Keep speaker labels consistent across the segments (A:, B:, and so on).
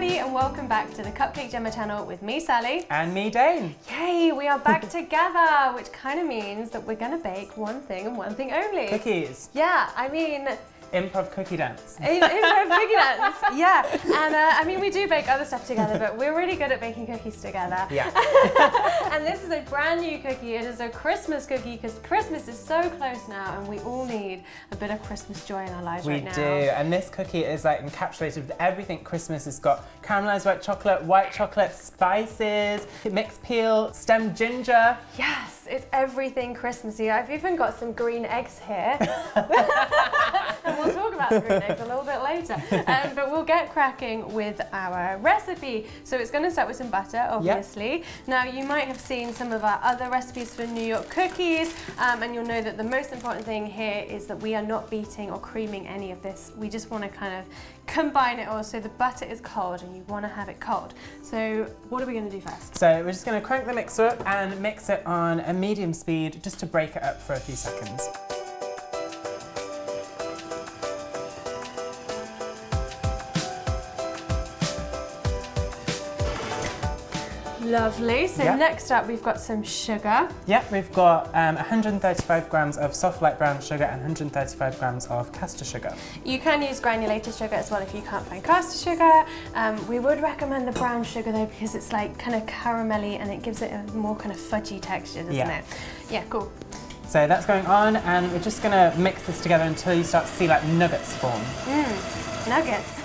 A: everybody, and welcome back to the Cupcake Jemma channel with me, Sally.
B: And me, Dane.
A: Yay, we are back together, which kind of means that we're going to bake one thing and one thing only.
B: Cookies.
A: Yeah, I mean...
B: Improv cookie dance.
A: Improv cookie dance, yeah. And I mean, we do bake other stuff together, but we're really good at baking cookies together.
B: Yeah.
A: And this is a brand new cookie. It is a Christmas cookie because Christmas is so close now and we all need a bit of Christmas joy in our lives right now.
B: We do, and this cookie is like encapsulated with everything Christmas. It's got caramelized white chocolate, spices, mixed peel, stemmed ginger.
A: Yes, it's everything Christmassy. I've even got some green eggs here. We'll talk about the green eggs a little bit later, but we'll get cracking with our recipe. So it's going to start with some butter, obviously. Yep. Now you might have seen some of our other recipes for New York cookies, and you'll know that the most important thing here is that we are not beating or creaming any of this. We just want to kind of combine it all. So the butter is cold and you want to have it cold. So what are we going to do first?
B: So we're just going to crank the mixer up and mix it on a medium speed just to break it up for a few seconds.
A: Lovely. So next up we've got some sugar.
B: Yep, we've got 135 grams of soft light brown sugar and 135 grams of caster sugar.
A: You can use granulated sugar as well if you can't find caster sugar. We would recommend the brown sugar though because it's like kind of caramelly and it gives it a more kind of fudgy texture, doesn't it? Yeah, cool.
B: So that's going on and we're just going to mix this together until you start to see like nuggets form.
A: Nuggets.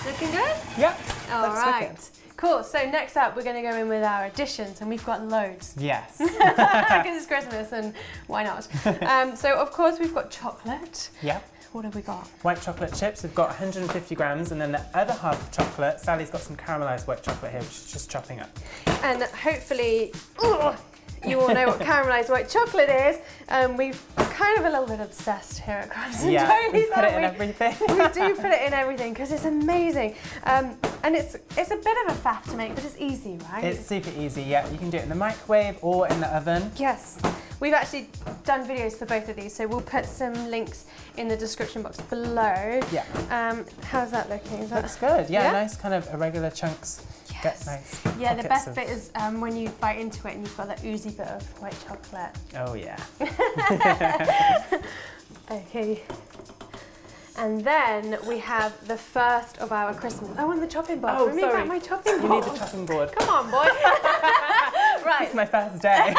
A: Looking good?
B: Yep.
A: All right. Cool. So next up, we're going to go in with our additions, and we've got loads.
B: Yes.
A: Because it's Christmas, and why not? So of course we've got chocolate.
B: Yep.
A: What have we got? White
B: chocolate chips. We've got 150 grams, and then the other half of chocolate. Sally's got some caramelized white chocolate here, which is just chopping up. And
A: hopefully, you all know what caramelized white chocolate is. We're kind of a little bit obsessed here at Crabs and Jollies,
B: we put it in everything.
A: We do put it in everything because it's amazing. And it's a bit of a faff to make, but it's easy, right?
B: It's super easy, yeah. You can do it in the microwave or in the oven.
A: Yes. We've actually done videos for both of these, so we'll put some links in the description box below. Yeah. How's that looking?
B: Looks good, yeah, nice kind of irregular chunks.
A: Yes.
B: Nice.
A: Yeah, the best bit is when you bite into it and you've got that oozy bit of white chocolate.
B: Oh yeah.
A: Okay. And then we have the first of our Christmas. I want the chopping board.
B: Oh,
A: Bring me back my chopping board.
B: You need the chopping board.
A: Come on, boy. Right.
B: It's my first day.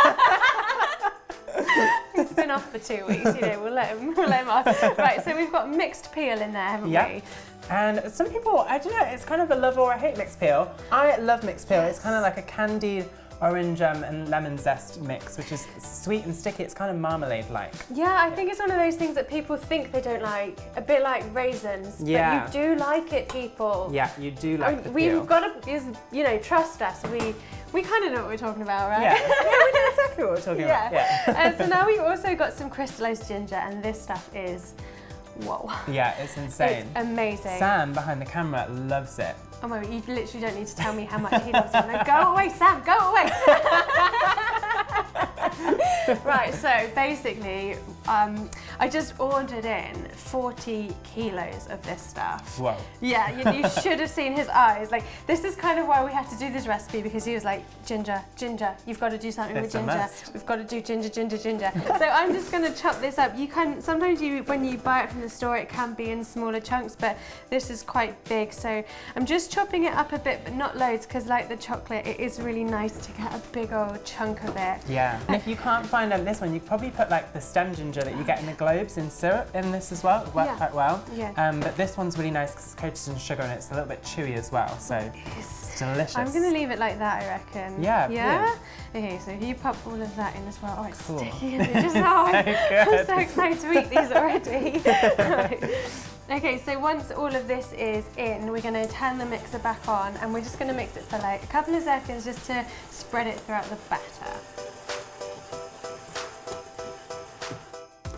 A: It's been off for 2 weeks, you know, we'll let him off. Right, so we've got mixed peel in there, haven't we?
B: And some people, I don't know, it's kind of a love or a hate mixed peel. I love mixed peel. It's kind of like a candied orange and lemon zest mix, which is sweet and sticky. It's kind of marmalade-like.
A: Yeah, I think it's one of those things that people think they don't like, a bit like raisins.
B: Yeah.
A: But you do like it, people.
B: Yeah, you do like the peel.
A: We've got to, you know, trust us. We kind of know what we're talking about, right?
B: Yeah, we know exactly what we're talking about. Yeah.
A: So now we've also got some crystallized ginger, and this stuff is, whoa.
B: Yeah, it's insane.
A: It's amazing.
B: Sam, behind the camera, loves it.
A: Oh my God, you literally don't need to tell me how much he loves it. No, go away, Sam, go away. Right, so basically, I just ordered in 40 kilos of this stuff.
B: Whoa.
A: Yeah, you should have seen his eyes. Like, this is kind of why we had to do this recipe, because he was like, ginger, you've got to do something with ginger. We've got to do ginger. So I'm just going to chop this up. You can, sometimes when you buy it from the store, it can be in smaller chunks, but this is quite big. So I'm just chopping it up a bit, but not loads, because like the chocolate, it is really nice to get a big old chunk of it.
B: Yeah, and if you can't find this one, you could probably put like the stem ginger that you get in the globes in syrup in this as well. It works quite well. Yeah. But this one's really nice because it's coated in sugar and it's a little bit chewy as well, so it's delicious.
A: I'm going to leave it like that, I reckon.
B: Yeah.
A: Yeah? Okay, so you pop all of that in as well. Oh, it's
B: cool.
A: sticky. Just, I'm so excited to eat these already. Right. Okay, so once all of this is in, we're going to turn the mixer back on and we're just going to mix it for like a couple of seconds just to spread it throughout the batter.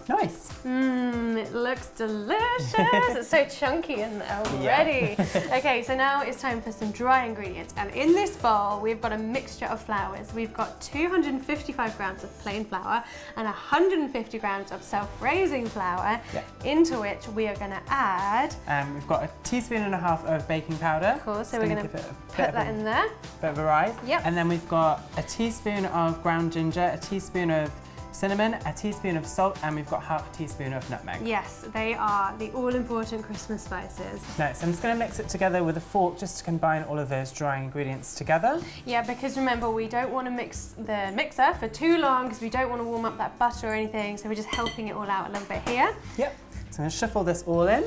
B: Nice.
A: It looks delicious. It's so chunky in there already. Yeah. Okay, so now it's time for some dry ingredients. And in this bowl, we've got a mixture of flours. We've got 255 grams of plain flour and 150 grams of self-raising flour, into which we are going to add...
B: we've got a teaspoon and a half of baking powder.
A: Cool, so we're going to put that in there.
B: Bit of a rise.
A: Yep.
B: And then we've got a teaspoon of ground ginger, a teaspoon of cinnamon, a teaspoon of salt, and we've got half a teaspoon of nutmeg.
A: Yes, they are the all-important Christmas spices.
B: Nice. I'm just going to mix it together with a fork just to combine all of those dry ingredients together.
A: Yeah, because remember, we don't want to mix the mixer for too long because we don't want to warm up that butter or anything, so we're just helping it all out a little bit here.
B: Yep. So I'm going to shuffle this all in.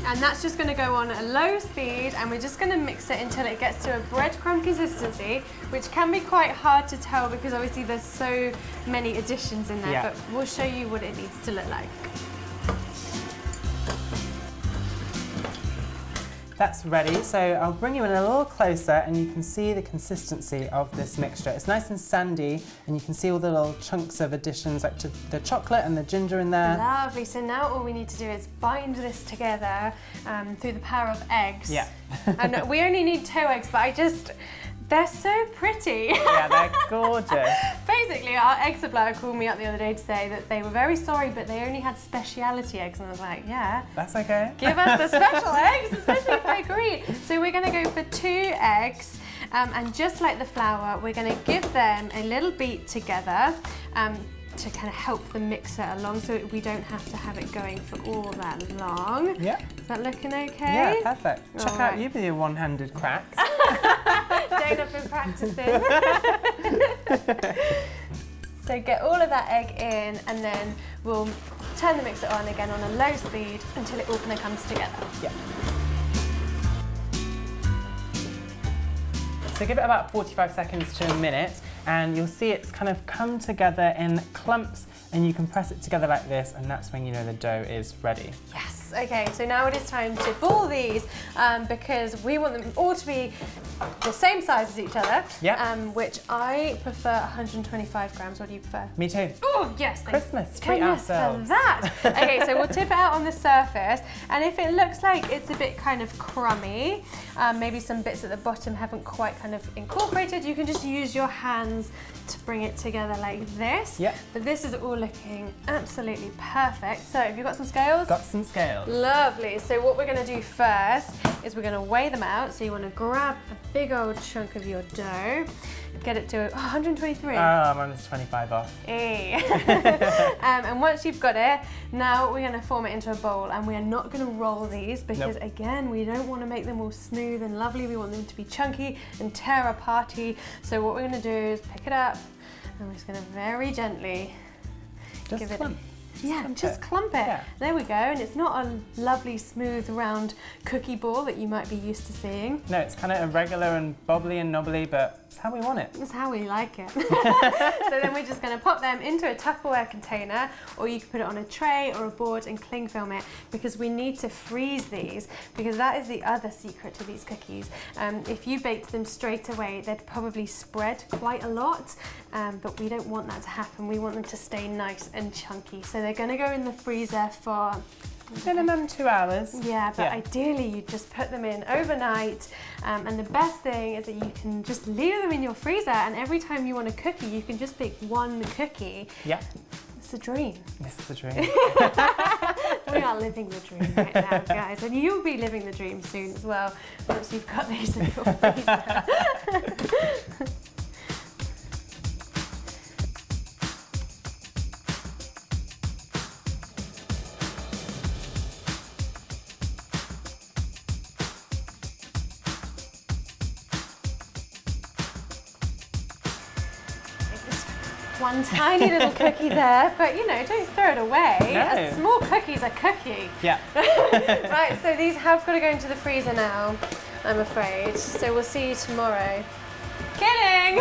A: And that's just going to go on a low speed, and we're just going to mix it until it gets to a breadcrumb consistency, which can be quite hard to tell because obviously there's so many additions in there, but we'll show you what it needs to look like.
B: That's ready, so I'll bring you in a little closer and you can see the consistency of this mixture. It's nice and sandy and you can see all the little chunks of additions like the chocolate and the ginger in there.
A: Lovely, so now all we need to do is bind this together through the power of eggs.
B: Yeah.
A: And we only need 2 eggs, but they're so pretty.
B: Yeah, they're gorgeous.
A: Basically, our egg supplier called me up the other day to say that they were very sorry, but they only had speciality eggs. And I was like, yeah.
B: That's okay.
A: Give us the special eggs, especially if they're green. So we're going to go for 2 eggs. And just like the flour, we're going to give them a little beat together to kind of help the mixer along so we don't have to have it going for all that long.
B: Yeah.
A: Is that looking okay?
B: Yeah, perfect. Check out you with your one-handed cracks.
A: Jane, I've been practicing. So get all of that egg in, and then we'll turn the mixer on again on a low speed until it all kind of comes together.
B: Yeah. So give it about 45 seconds to a minute, and you'll see it's kind of come together in clumps, and you can press it together like this, and that's when you know the dough is ready.
A: Yes, okay, so now it is time to ball these because we want them all to be the same size as each other, which I prefer 125 grams. What do you prefer?
B: Me too.
A: Oh, yes.
B: Christmas, treat ourselves.
A: For that. Okay, so we'll tip it out on the surface, and if it looks like it's a bit kind of crummy, maybe some bits at the bottom haven't quite kind of incorporated, you can just use your hands to bring it together like this.
B: Yep.
A: But this is all looking absolutely perfect. So have you got some scales?
B: Got some scales.
A: Lovely. So what we're going to do first is we're going to weigh them out. So you want to grab a big old chunk of your dough, get it to 123.
B: Oh, I'm minus 25 off.
A: Hey. And once you've got it, now we're going to form it into a bowl, and we are not going to roll these because again, we don't want to make them all smooth and lovely. We want them to be chunky and tear apart-y. So what we're going to do is pick it up, and we're just going to very gently give it just clump it. Yeah. There we go, and it's not a lovely, smooth, round cookie ball that you might be used to seeing.
B: No, it's kind of irregular and bobbly and knobbly, but it's how we want it.
A: It's how we like it. So then we're just going to pop them into a Tupperware container, or you can put it on a tray or a board and cling film it, because we need to freeze these, because that is the other secret to these cookies. If you baked them straight away, they'd probably spread quite a lot, but we don't want that to happen. We want them to stay nice and chunky. So they're going to go in the freezer for
B: minimum 2 hours.
A: Yeah, but ideally you just put them in overnight, and the best thing is that you can just leave them in your freezer, and every time you want a cookie you can just bake 1 cookie.
B: Yeah.
A: It's a dream.
B: It's the dream.
A: We are living the dream right now, guys, and you'll be living the dream soon as well once you've got these in your freezer. One tiny little cookie there, but you know, don't throw it away.
B: No.
A: A small cookie's a cookie.
B: Yeah.
A: Right, so these have got to go into the freezer now, I'm afraid. So we'll see you tomorrow. Kidding!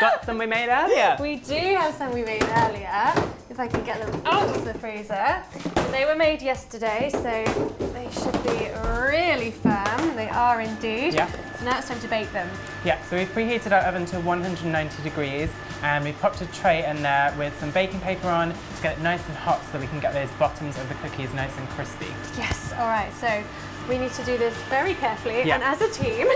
B: Got some we made earlier.
A: We do have some we made earlier, if I can get them out of the freezer. They were made yesterday, so they should be really firm. They are indeed.
B: Yeah.
A: So now it's time to bake them.
B: Yeah, so we've preheated our oven to 190 degrees and we've popped a tray in there with some baking paper on to get it nice and hot so we can get those bottoms of the cookies nice and crispy.
A: Yes, all right, so we need to do this very carefully and as a team.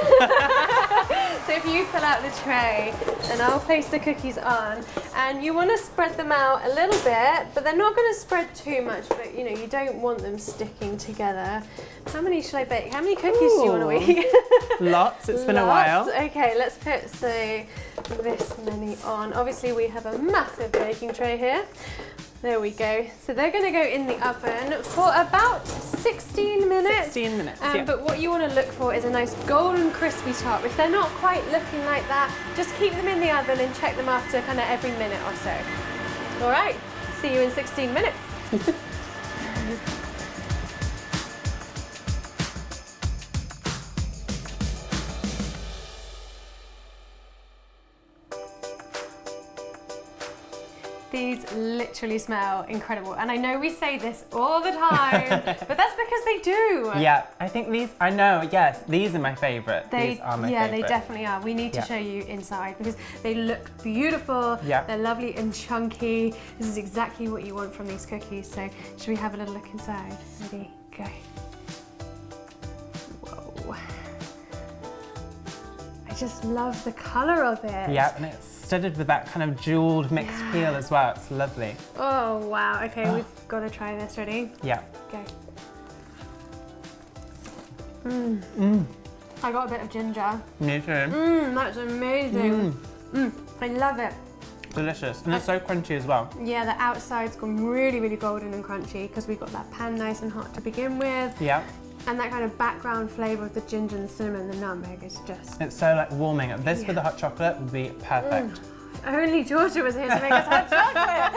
A: So if you fill out the tray, then I'll place the cookies on, and you want to spread them out a little bit, but they're not going to spread too much, but you know, you don't want them sticking together. How many should I bake? How many cookies do you want to eat?
B: Lots, it's been a while.
A: Okay, let's put, say, this many on. Obviously we have a massive baking tray here. There we go. So they're going to go in the oven for about 16 minutes.
B: 16 minutes,
A: But what you want to look for is a nice golden crispy top. If they're not quite looking like that, just keep them in the oven and check them after kind of every minute or so. All right, see you in 16 minutes. These literally smell incredible, and I know we say this all the time, but that's because they do.
B: Yeah, I think these, I know, yes, these are my favourite. These are my favourite.
A: Yeah, they definitely are. We need to show you inside because they look beautiful.
B: Yeah.
A: They're lovely and chunky. This is exactly what you want from these cookies. So should we have a little look inside? Ready, go. Whoa. I just love the colour of it.
B: Yeah, and it's studded with that kind of jewelled mixed peel as well. It's lovely.
A: Oh wow, okay, we've got to try this. Ready?
B: Yeah.
A: Okay. I got a bit of ginger.
B: Me too.
A: That's amazing. I love it.
B: Delicious, and it's so crunchy as well.
A: Yeah, the outside's gone really, really golden and crunchy because we've got that pan nice and hot to begin with.
B: Yeah.
A: And that kind of background flavour of the ginger and the cinnamon and the nutmeg is just...
B: It's so like warming. This with the hot chocolate would be perfect.
A: If only Georgia was here to make us hot chocolate.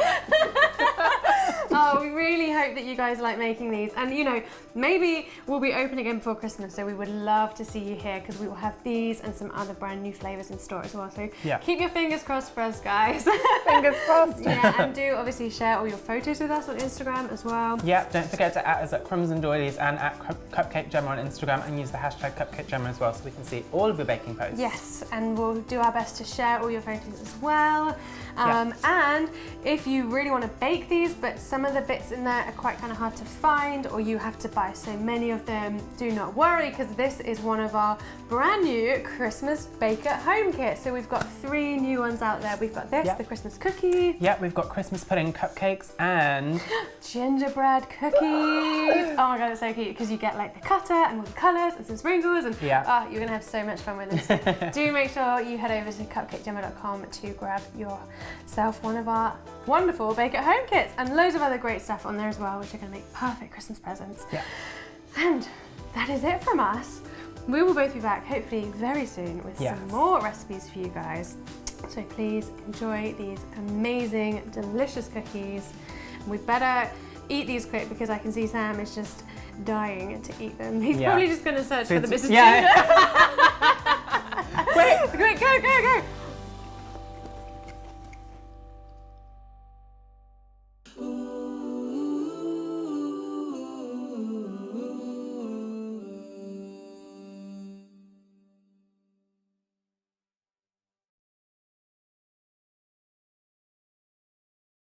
A: Oh, we really hope that you guys like making these. And you know, maybe we'll be open again before Christmas, so we would love to see you here because we will have these and some other brand new flavours in store as well. So keep your fingers crossed for us, guys.
B: Fingers crossed.
A: Yeah, and do obviously share all your photos with us on Instagram as well.
B: Yeah, don't forget to @us at Crumbs and Doilies and at CupcakeJemma on Instagram, and use the hashtag CupcakeJemma as well so we can see all of your baking posts.
A: Yes, and we'll do our best to share all your photos as well. And if you really want to bake these, but some of the bits in there are quite kind of hard to find, or you have to buy so many of them, do not worry, because this is one of our brand new Christmas bake at home kits. So we've got 3 new ones out there. We've got this, the Christmas cookie.
B: Yeah, we've got Christmas pudding cupcakes and
A: gingerbread cookies. Oh my god, it's so cute because you get like the cutter and all the colours and some sprinkles, and you're gonna have so much fun with them. So do make sure you head over to CupcakeJemma.com to grab yourself one of our wonderful bake at home kits, and loads of other great stuff on there as well, which are going to make perfect Christmas presents. Yeah. And that is it from us. We will both be back hopefully very soon with some more recipes for you guys. So please enjoy these amazing, delicious cookies. We better eat these quick because I can see Sam is just dying to eat them. He's probably just going to search for the business.
B: Yeah.
A: Quick, go, go, go.